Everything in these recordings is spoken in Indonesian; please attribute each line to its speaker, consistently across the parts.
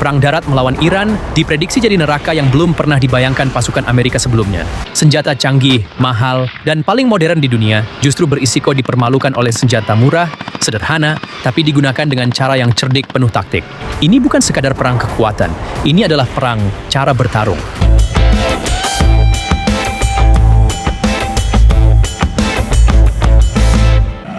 Speaker 1: Perang darat melawan Iran diprediksi jadi neraka yang belum pernah dibayangkan pasukan Amerika sebelumnya. Senjata canggih, mahal, dan paling modern di dunia justru berisiko dipermalukan oleh senjata murah, sederhana, tapi digunakan dengan cara yang cerdik penuh taktik. Ini bukan sekadar perang kekuatan, ini adalah perang cara bertarung.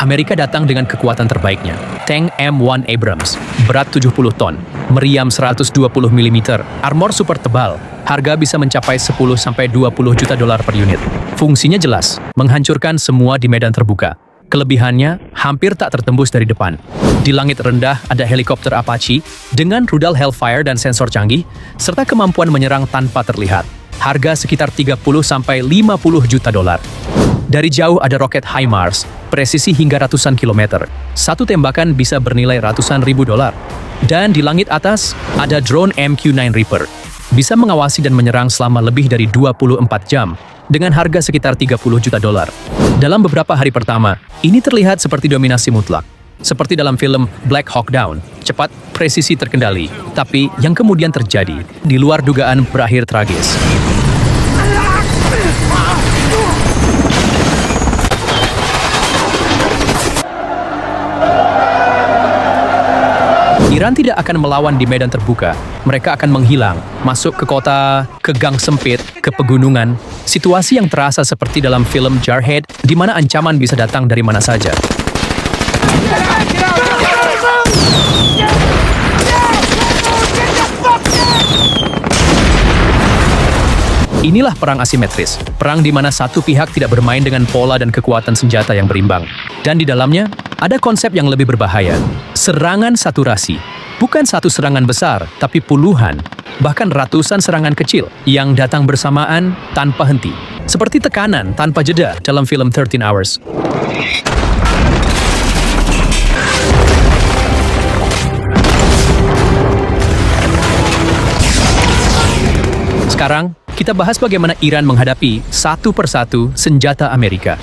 Speaker 1: Amerika datang dengan kekuatan terbaiknya. Tank M1 Abrams, berat 70 ton, meriam 120 mm, armor super tebal, harga bisa mencapai 10-20 juta dolar per unit. Fungsinya jelas, menghancurkan semua di medan terbuka. Kelebihannya, hampir tak tertembus dari depan. Di langit rendah ada helikopter Apache dengan rudal Hellfire dan sensor canggih, serta kemampuan menyerang tanpa terlihat. Harga sekitar 30-50 juta dolar. Dari jauh ada roket HIMARS, presisi hingga ratusan kilometer. Satu tembakan bisa bernilai ratusan ribu dolar. Dan di langit atas ada drone MQ-9 Reaper. Bisa mengawasi dan menyerang selama lebih dari 24 jam dengan harga sekitar 30 juta dolar. Dalam beberapa hari pertama, ini terlihat seperti dominasi mutlak. Seperti dalam film Black Hawk Down, cepat, presisi terkendali. Tapi yang kemudian terjadi, di luar dugaan berakhir tragis. Iran tidak akan melawan di medan terbuka. Mereka akan menghilang, masuk ke kota, ke gang sempit, ke pegunungan. Situasi yang terasa seperti dalam film Jarhead, di mana ancaman bisa datang dari mana saja. Inilah perang asimetris, perang di mana satu pihak tidak bermain dengan pola dan kekuatan senjata yang berimbang. Dan di dalamnya, ada konsep yang lebih berbahaya, serangan saturasi. Bukan satu serangan besar, tapi puluhan, bahkan ratusan serangan kecil yang datang bersamaan tanpa henti. Seperti tekanan tanpa jeda dalam film 13 Hours. Sekarang, kita bahas bagaimana Iran menghadapi satu persatu senjata Amerika.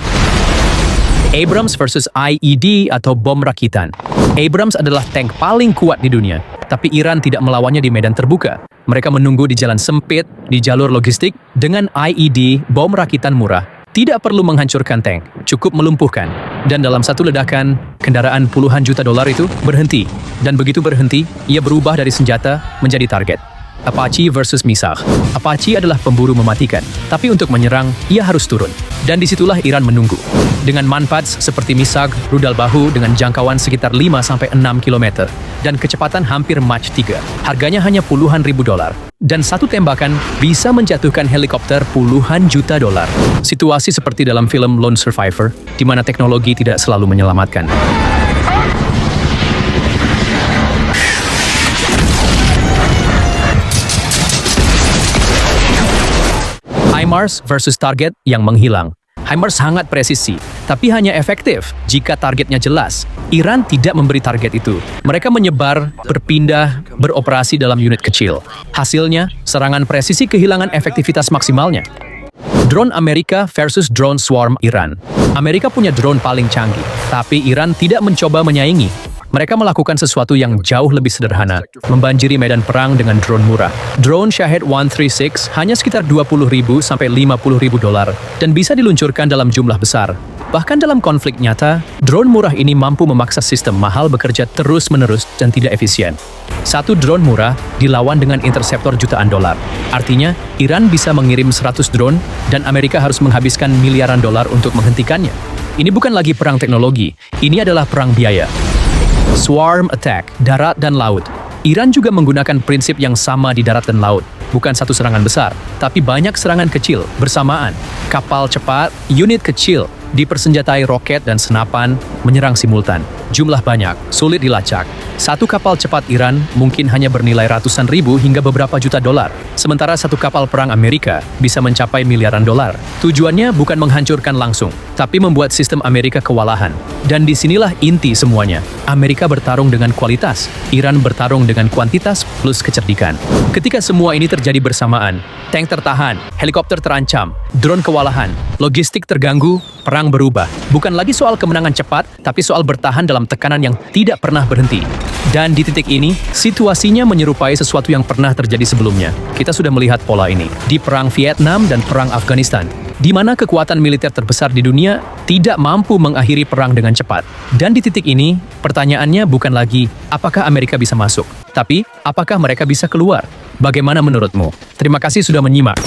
Speaker 1: Abrams versus IED atau bom rakitan. Abrams adalah tank paling kuat di dunia, tapi Iran tidak melawannya di medan terbuka. Mereka menunggu di jalan sempit, di jalur logistik, dengan IED, bom rakitan murah. Tidak perlu menghancurkan tank, cukup melumpuhkan. Dan dalam satu ledakan, kendaraan puluhan juta dolar itu berhenti. Dan begitu berhenti, ia berubah dari senjata menjadi target. Apache versus Missile. Apache adalah pemburu mematikan, tapi untuk menyerang, ia harus turun. Dan disitulah Iran menunggu. Dengan manpads seperti Missile, rudal bahu dengan jangkauan sekitar 5-6 km, dan kecepatan hampir Mach 3. Harganya hanya puluhan ribu dolar. Dan satu tembakan bisa menjatuhkan helikopter puluhan juta dolar. Situasi seperti dalam film Lone Survivor, di mana teknologi tidak selalu menyelamatkan. HIMARS versus target yang menghilang. HIMARS sangat presisi, tapi hanya efektif jika targetnya jelas. Iran tidak memberi target itu. Mereka menyebar, berpindah, beroperasi dalam unit kecil. Hasilnya, serangan presisi kehilangan efektivitas maksimalnya. Drone Amerika versus drone swarm Iran. Amerika punya drone paling canggih, tapi Iran tidak mencoba menyaingi. Mereka melakukan sesuatu yang jauh lebih sederhana, membanjiri medan perang dengan drone murah. Drone Shahed 136 hanya sekitar 20.000 sampai 50.000 dolar dan bisa diluncurkan dalam jumlah besar. Bahkan dalam konflik nyata, drone murah ini mampu memaksa sistem mahal bekerja terus-menerus dan tidak efisien. Satu drone murah dilawan dengan interseptor jutaan dolar. Artinya, Iran bisa mengirim 100 drone dan Amerika harus menghabiskan miliaran dolar untuk menghentikannya. Ini bukan lagi perang teknologi, ini adalah perang biaya. Swarm attack, darat dan laut. Iran juga menggunakan prinsip yang sama di darat dan laut. Bukan satu serangan besar, tapi banyak serangan kecil bersamaan. Kapal cepat, unit kecil, dipersenjatai roket dan senapan, menyerang simultan. Jumlah banyak, sulit dilacak. Satu kapal cepat Iran mungkin hanya bernilai ratusan ribu hingga beberapa juta dolar. Sementara satu kapal perang Amerika bisa mencapai miliaran dolar. Tujuannya bukan menghancurkan langsung, tapi membuat sistem Amerika kewalahan. Dan disinilah inti semuanya. Amerika bertarung dengan kualitas, Iran bertarung dengan kuantitas plus kecerdikan. Ketika semua ini terjadi bersamaan, tank tertahan, helikopter terancam, drone kewalahan, Logistik terganggu, perang berubah. Bukan lagi soal kemenangan cepat, tapi soal bertahan dalam tekanan yang tidak pernah berhenti. Dan di titik ini, situasinya menyerupai sesuatu yang pernah terjadi sebelumnya. Kita sudah melihat pola ini di Perang Vietnam dan Perang Afghanistan, di mana kekuatan militer terbesar di dunia tidak mampu mengakhiri perang dengan cepat. Dan di titik ini, pertanyaannya bukan lagi apakah Amerika bisa masuk, tapi apakah mereka bisa keluar? Bagaimana menurutmu? Terima kasih sudah menyimak.